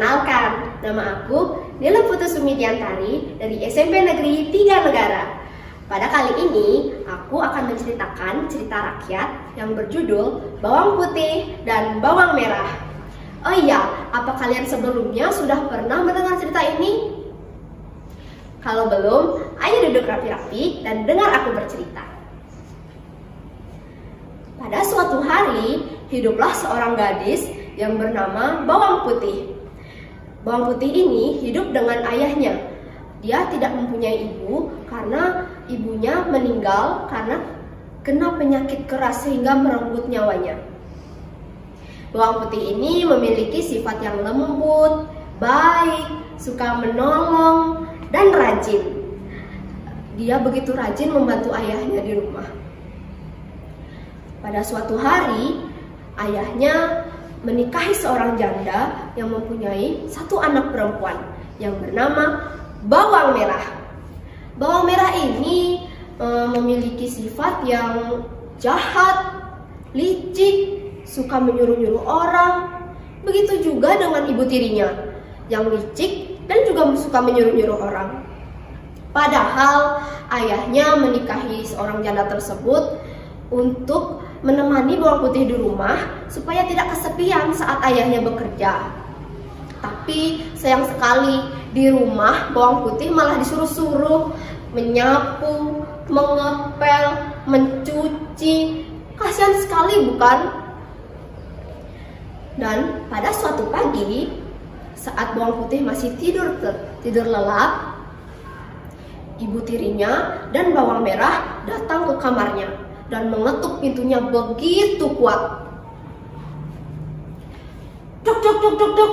Perkenalkan, nama aku Nila Putusumi Diantari dari SMP Negeri 3 Negara. Pada kali ini, aku akan menceritakan cerita rakyat yang berjudul Bawang Putih dan Bawang Merah. Oh iya, apa kalian sebelumnya sudah pernah mendengar cerita ini? Kalau belum, ayo duduk rapi-rapi dan dengar aku bercerita. Pada suatu hari, hiduplah seorang gadis yang bernama Bawang Putih. Bawang Putih ini hidup dengan ayahnya. Dia tidak mempunyai ibu karena ibunya meninggal karena kena penyakit keras sehingga merenggut nyawanya. Bawang Putih ini memiliki sifat yang lembut, baik, suka menolong, dan rajin. Dia begitu rajin membantu ayahnya di rumah. Pada suatu hari, ayahnya menikahi seorang janda yang mempunyai satu anak perempuan yang bernama Bawang Merah. Bawang Merah ini memiliki sifat yang jahat, licik, suka menyuruh-nyuruh orang. Begitu juga dengan ibu tirinya yang licik dan juga suka menyuruh-nyuruh orang. Padahal ayahnya menikahi seorang janda tersebut untuk menemani Bawang Putih di rumah supaya tidak kesepian saat ayahnya bekerja. Tapi sayang sekali di rumah Bawang Putih malah disuruh-suruh menyapu, mengepel, mencuci. Kasihan sekali bukan? Dan pada suatu pagi saat Bawang Putih masih tidur lelap, ibu tirinya dan Bawang Merah datang ke kamarnya dan mengetuk pintunya begitu kuat. Duk, duk, duk, duk, duk.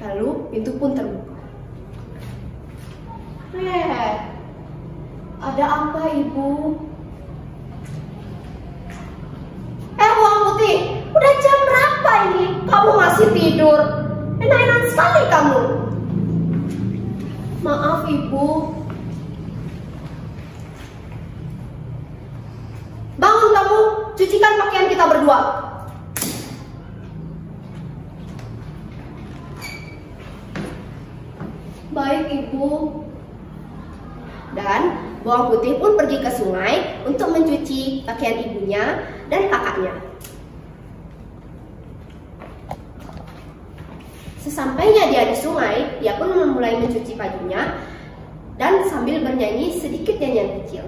Lalu pintu pun terbuka. Ada apa, Ibu? Bawang Putih, udah jam berapa ini? Kamu masih tidur? Enak-enak sekali kamu. Maaf, Ibu. Bangun kamu, cucikan pakaian kita berdua. Baik, Ibu. Dan Bawang Putih pun pergi ke sungai untuk mencuci pakaian ibunya dan kakaknya. Sesampainya dia di sungai, dia pun mulai mencuci bajunya dan sambil bernyanyi sedikit nyanyian kecil.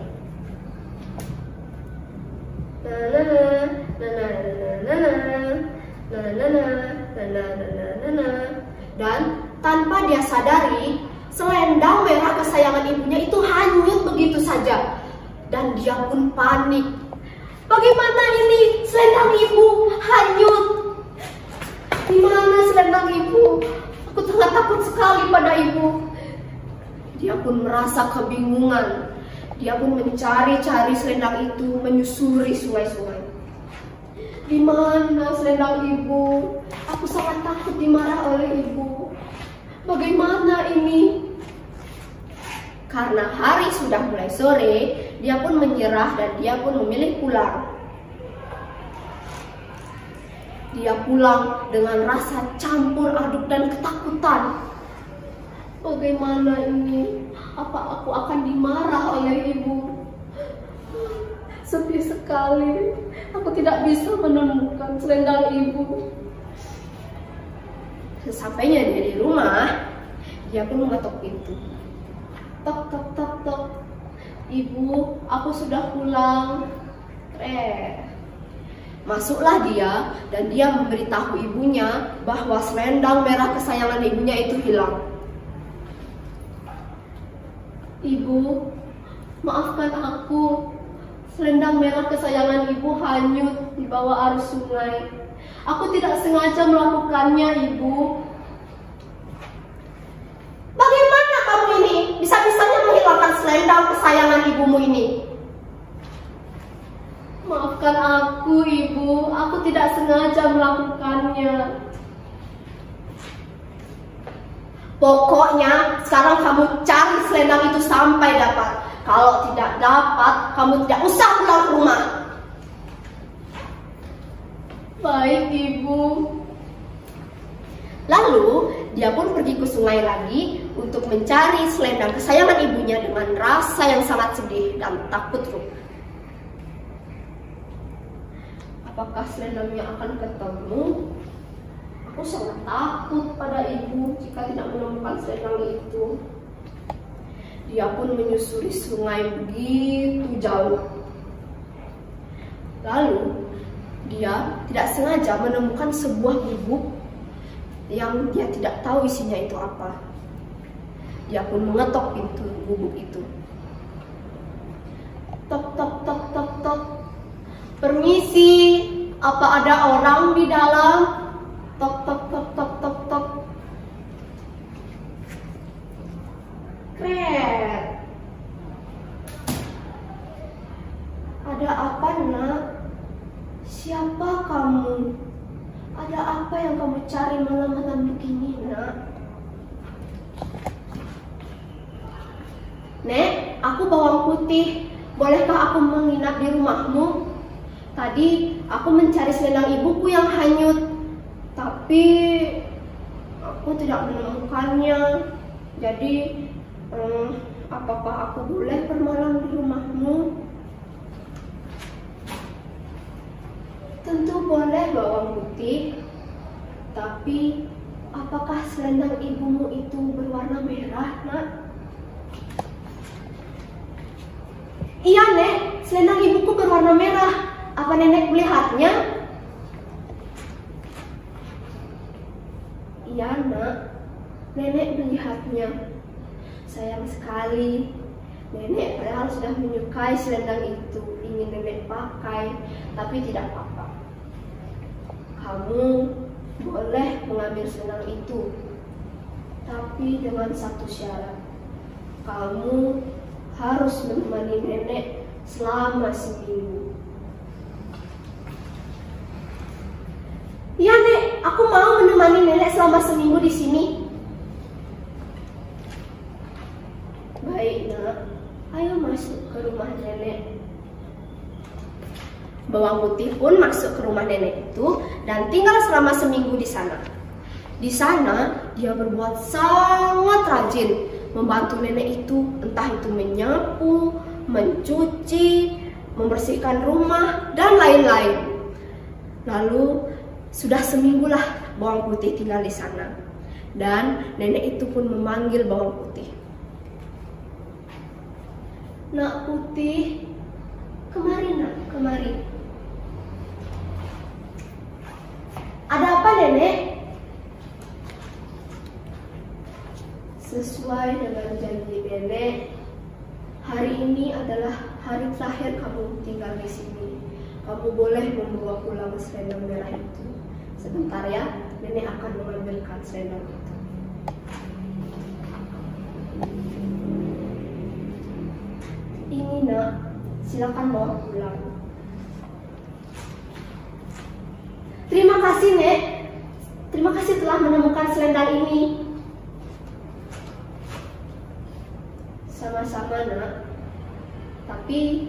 Dan tanpa dia sadari, selendang merah kesayangan ibunya itu hanyut begitu saja. Dan dia pun panik. Bagaimana ini? Selendang ibu hanyut. Di mana selendang ibu? Aku sangat takut sekali pada ibu. Dia pun merasa kebingungan. Dia pun mencari-cari selendang itu, menyusuri sungai-sungai. Di mana selendang ibu? Aku sangat takut dimarah oleh ibu. Bagaimana ini? Karena hari sudah mulai sore, dia pun menyerah dan dia pun memilih pulang. Dia pulang dengan rasa campur aduk dan ketakutan. Bagaimana ini? Apa aku akan dimarah oleh ibu? Sepi sekali. Aku tidak bisa menemukan selendang ibu. Sesampainya dia di rumah, dia pun mengetuk pintu. Tok, tok, tok, tok. Ibu, aku sudah pulang. Masuklah dia dan dia memberitahu ibunya bahwa selendang merah kesayangan ibunya itu hilang. Ibu, maafkan aku. Selendang merah kesayangan ibu hanyut di bawah arus sungai. Aku tidak sengaja melakukannya, Ibu. Bagaimana kamu ini? Bisa-bisanya menghilangkan selendang kesayangan ibumu ini. Maafkan aku, Ibu. Aku tidak sengaja melakukannya. Pokoknya sekarang kamu cari selendang itu sampai dapat. Kalau tidak dapat, kamu tidak usah pulang ke rumah. Baik, Ibu. Lalu dia pun pergi ke sungai lagi untuk mencari selendang kesayangan ibunya dengan rasa yang sangat sedih dan takut. Apakah selendangnya akan ketemu? Aku sangat takut pada ibu jika tidak menemukan selendang itu. Dia pun menyusuri sungai begitu jauh. Lalu dia tidak sengaja menemukan sebuah gubuk yang dia tidak tahu isinya itu apa. Dia pun mengetok pintu gubuk itu. Tok tok tok tok tok. Permisi, apa ada orang di dalam? Tok tok tok tok tok tok. Kret. Ada apa, Nak? Siapa kamu? Ada apa yang kamu cari malam-malam begini, Nak? Nek, aku bawang putih. Bolehkah aku menginap di rumahmu? Tadi aku mencari selendang ibuku yang hanyut, tapi aku tidak menemukannya. Jadi, apakah aku boleh bermalam di rumahmu? Tentu boleh, bawang putih. Tapi, apakah selendang ibumu itu berwarna merah, Nak? Iya, Nek. Selendang ibuku berwarna merah. Apa Nenek melihatnya? Iya, Nak. Nenek melihatnya. Sayang sekali. Nenek padahal sudah menyukai selendang itu. Ingin Nenek pakai, tapi tidak apa-apa. Kamu boleh mengambil selendang itu, tapi dengan satu syarat. Kamu harus menemani Nenek selama seminggu. Iya, Nek, aku mau menemani Nenek selama seminggu di sini. Baik, Nak. Ayo masuk ke rumah Nenek. Bawang putih pun masuk ke rumah nenek itu dan tinggal selama seminggu di sana. Di sana dia berbuat sangat rajin, membantu nenek itu, entah itu menyapu, mencuci, membersihkan rumah, dan lain-lain. Lalu sudah seminggu lah bawang putih tinggal di sana. Dan nenek itu pun memanggil bawang putih. Nak Putih, kemari Nak, kemari. Ada apa, Nenek? Sesuai dengan janji Nenek, hari ini adalah hari terakhir kamu tinggal di sini. Kamu boleh membawa pulang selendang merah itu. Sebentar ya, Nenek akan mengambilkan selendang itu. Ini Nak, silakan bawa pulang. Terima kasih, Nek. Terima kasih telah menemukan selendang ini. Sama-sama, Nak. Tapi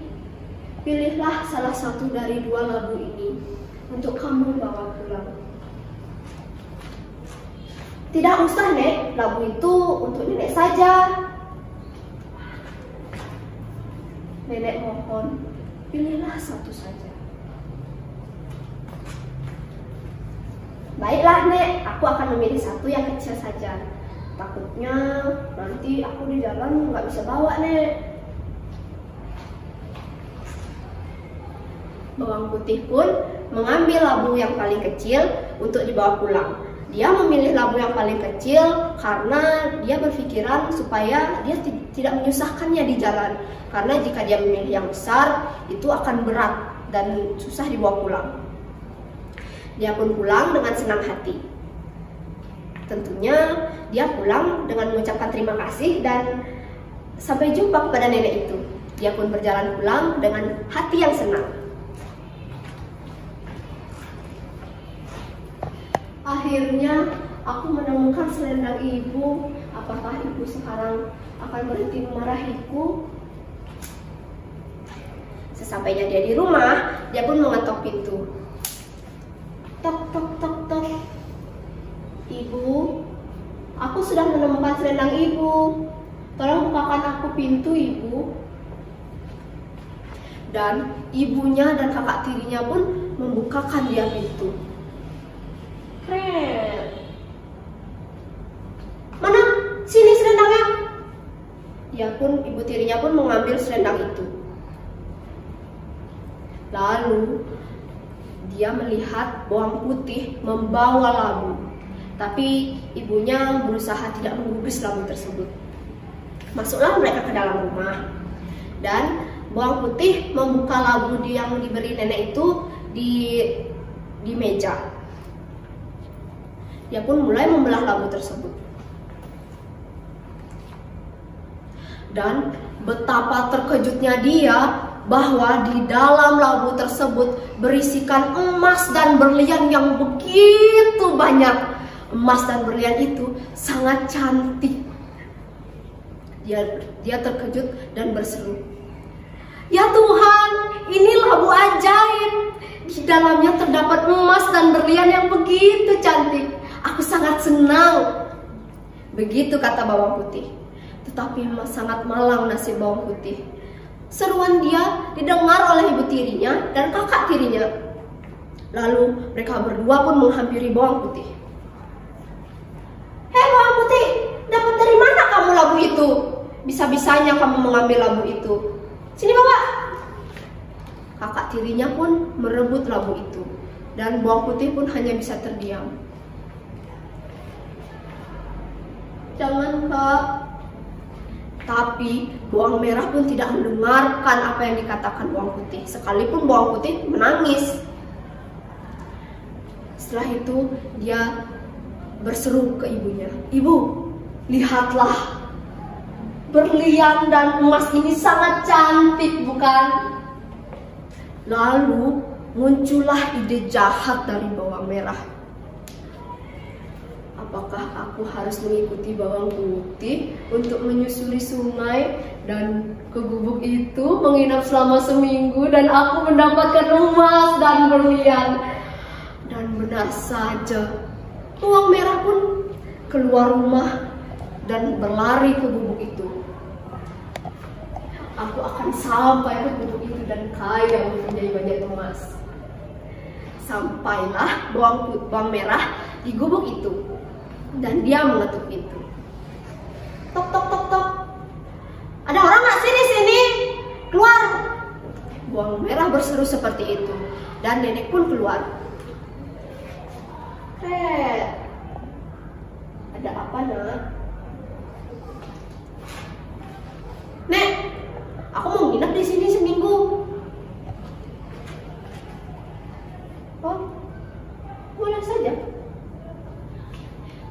pilihlah salah satu dari dua labu ini untuk kamu bawa pulang. Tidak usah, Nek. Labu itu untuk Nenek saja. Nenek mohon, pilihlah satu saja. Baiklah, Nek, aku akan memilih satu yang kecil saja. Takutnya nanti aku di jalan nggak bisa bawa, Nek. Bawang putih pun mengambil labu yang paling kecil untuk dibawa pulang. Dia memilih labu yang paling kecil karena dia berpikiran supaya dia tidak menyusahkannya di jalan. Karena jika dia memilih yang besar, itu akan berat dan susah dibawa pulang. Dia pun pulang dengan senang hati. Tentunya dia pulang dengan mengucapkan terima kasih dan sampai jumpa kepada nenek itu. Dia pun berjalan pulang dengan hati yang senang. Akhirnya aku menemukan selendang ibu. Apakah ibu sekarang akan berhenti memarahiku? Sesampainya dia di rumah, dia pun mengetok pintu. Tok tok tok tok. Ibu, sudah menemukan selendang ibu. Tolong bukakan aku pintu, ibu. Dan ibunya dan kakak tirinya pun membukakan dia pintu. Keren. Mana? Sini selendangnya. Ibu tirinya pun mengambil selendang itu. Lalu dia melihat bawang putih membawa labu. Tapi ibunya berusaha tidak menggubris labu tersebut. Masuklah mereka ke dalam rumah. Dan bawang putih membuka labu yang diberi nenek itu di meja. Dia pun mulai membelah labu tersebut. Dan betapa terkejutnya dia bahwa di dalam labu tersebut berisikan emas dan berlian yang begitu banyak. Emas dan berlian itu sangat cantik. Dia terkejut dan berseru, "Ya Tuhan, ini labu ajaib. Di dalamnya terdapat emas dan berlian yang begitu cantik. Aku sangat senang." Begitu kata bawang putih. Tetapi sangat malang nasib bawang putih. Seruan dia didengar oleh ibu tirinya dan kakak tirinya. Lalu mereka berdua pun menghampiri bawang putih. "Hei bawang putih, dapat dari mana kamu labu itu? Bisa-bisanya kamu mengambil labu itu. Sini bawa." Kakak tirinya pun merebut labu itu. Dan bawang putih pun hanya bisa terdiam. "Jangan, Kak." Tapi bawang merah pun tidak mendengarkan apa yang dikatakan bawang putih. Sekalipun bawang putih menangis. Setelah itu dia berseru ke ibunya, "Ibu, lihatlah. Berlian dan emas ini sangat cantik, bukan?" Lalu muncullah ide jahat dari bawang merah. Apakah aku harus mengikuti bawang putih untuk menyusuri sungai dan ke gubuk itu menginap selama seminggu dan aku mendapatkan emas dan berlian? Dan benar saja, bawang merah pun keluar rumah dan berlari ke gubuk itu. Aku akan sampai ke gubuk itu dan kaya mempunyai banyak emas. Sampailah bawang merah di gubuk itu. Dan dia mengetuk pintu. "Tok tok tok tok. Ada orang nggak sih di sini? Keluar!" Bawang merah berseru seperti itu. Dan nenek pun keluar. Ada apa, Nak? "Nek, aku mau nginep di sini seminggu." "Oh, boleh saja."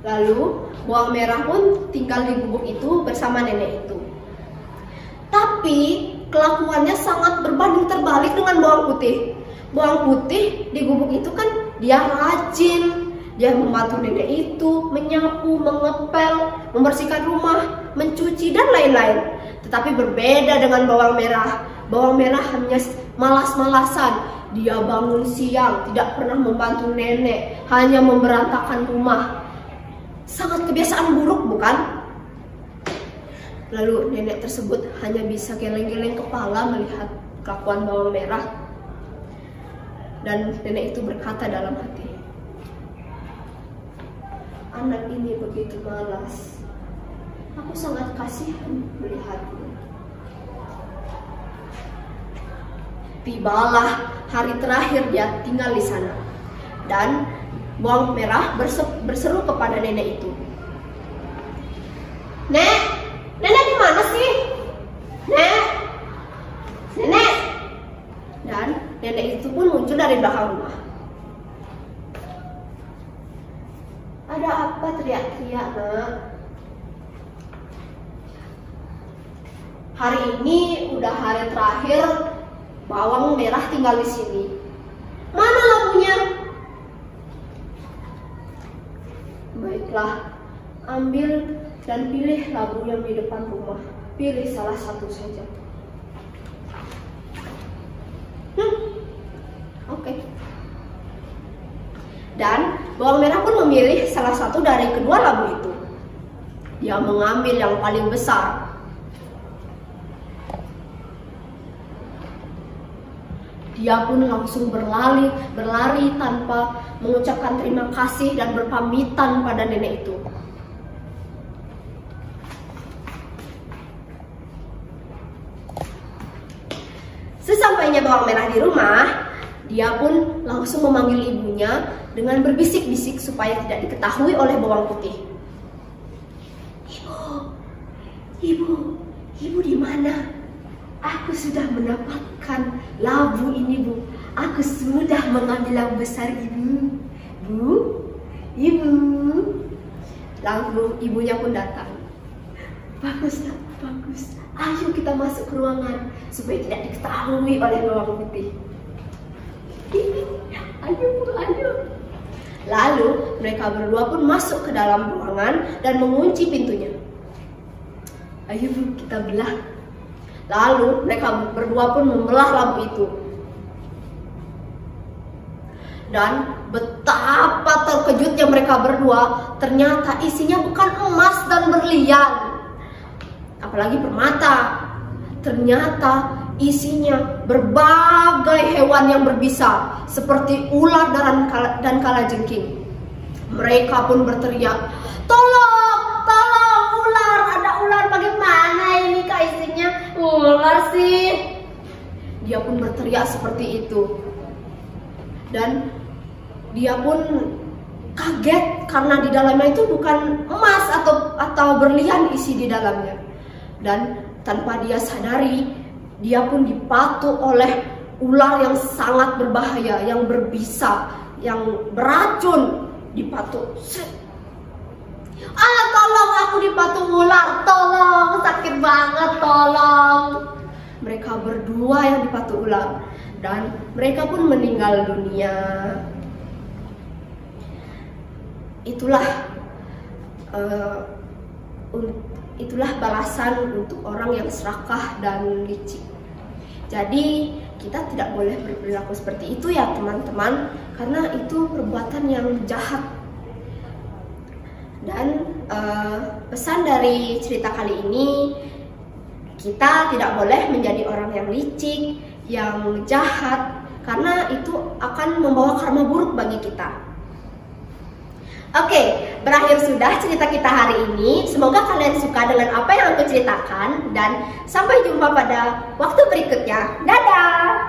Lalu bawang merah pun tinggal di gubuk itu bersama nenek itu. Tapi kelakuannya sangat berbanding terbalik dengan bawang putih. Bawang putih di gubuk itu kan dia rajin, dia membantu nenek itu, menyapu, mengepel, membersihkan rumah, mencuci dan lain-lain. Tetapi berbeda dengan bawang merah. Bawang merah hanya malas-malasan. Dia bangun siang, tidak pernah membantu nenek, hanya memberantakan rumah. Sangat kebiasaan buruk, bukan? Lalu nenek tersebut hanya bisa geleng-geleng kepala melihat kelakuan bawang merah. Dan nenek itu berkata dalam hati, "Anak ini begitu malas. Aku sangat kasihan melihatnya." Tibalah hari terakhir dia tinggal di sana. Dan bawang merah berseru kepada nenek itu, "Nek, nenek di mana sih? Nek, nenek." Dan nenek itu pun muncul dari belakang rumah. "Ada apa teriak-teriak, Nak? Hari ini udah hari terakhir bawang merah tinggal di sini. Mana labunya?" "Baiklah, ambil dan pilih labu yang di depan rumah. Pilih salah satu saja." Oke. Dan bawang merah pun memilih salah satu dari kedua labu itu. dia mengambil yang paling besar. Dia pun langsung berlari tanpa mengucapkan terima kasih dan berpamitan pada nenek itu. Sesampainya bawang merah di rumah, dia pun langsung memanggil ibunya dengan berbisik-bisik supaya tidak diketahui oleh bawang putih. Ibu di mana? Aku sudah mendapatkan labu ini, Bu. Aku sudah mengambil labu besar, Ibu. Ibu. Lalu ibunya pun datang. Bagus, nak, bagus. Ayo kita masuk ke ruangan supaya tidak diketahui oleh bawang putih. Ayo, Bu, ayo. Lalu mereka berdua pun masuk ke dalam ruangan dan mengunci pintunya. Ayo, Bu, kita belah. Lalu mereka berdua pun membelah labu itu. Dan betapa terkejutnya mereka berdua, ternyata isinya bukan emas dan berlian, apalagi permata. Ternyata isinya berbagai hewan yang berbisa, seperti ular dan kalajengking. Mereka pun berteriak, "Tolong, tolong, ular, ada ular, bagaimana ini kak isinya ular sih?" Dia pun berteriak seperti itu. Dan dia pun kaget karena di dalamnya itu bukan emas atau berlian isi di dalamnya. Dan tanpa dia sadari, dia pun dipatuk oleh ular yang sangat berbahaya, yang berbisa, yang beracun. Dipatuk. Tolong, aku dipatuk ular, tolong, sakit banget, tolong. Mereka berdua yang dipatuk ular dan mereka pun meninggal dunia. Itulah balasan untuk orang yang serakah dan licik. Jadi kita tidak boleh berperilaku seperti itu ya teman-teman, karena itu perbuatan yang jahat. Dan pesan dari cerita kali ini, kita tidak boleh menjadi orang yang licik, yang jahat, karena itu akan membawa karma buruk bagi kita. Oke, berakhir sudah cerita kita hari ini. Semoga kalian suka dengan apa yang aku ceritakan, dan sampai jumpa pada waktu berikutnya. Dadah!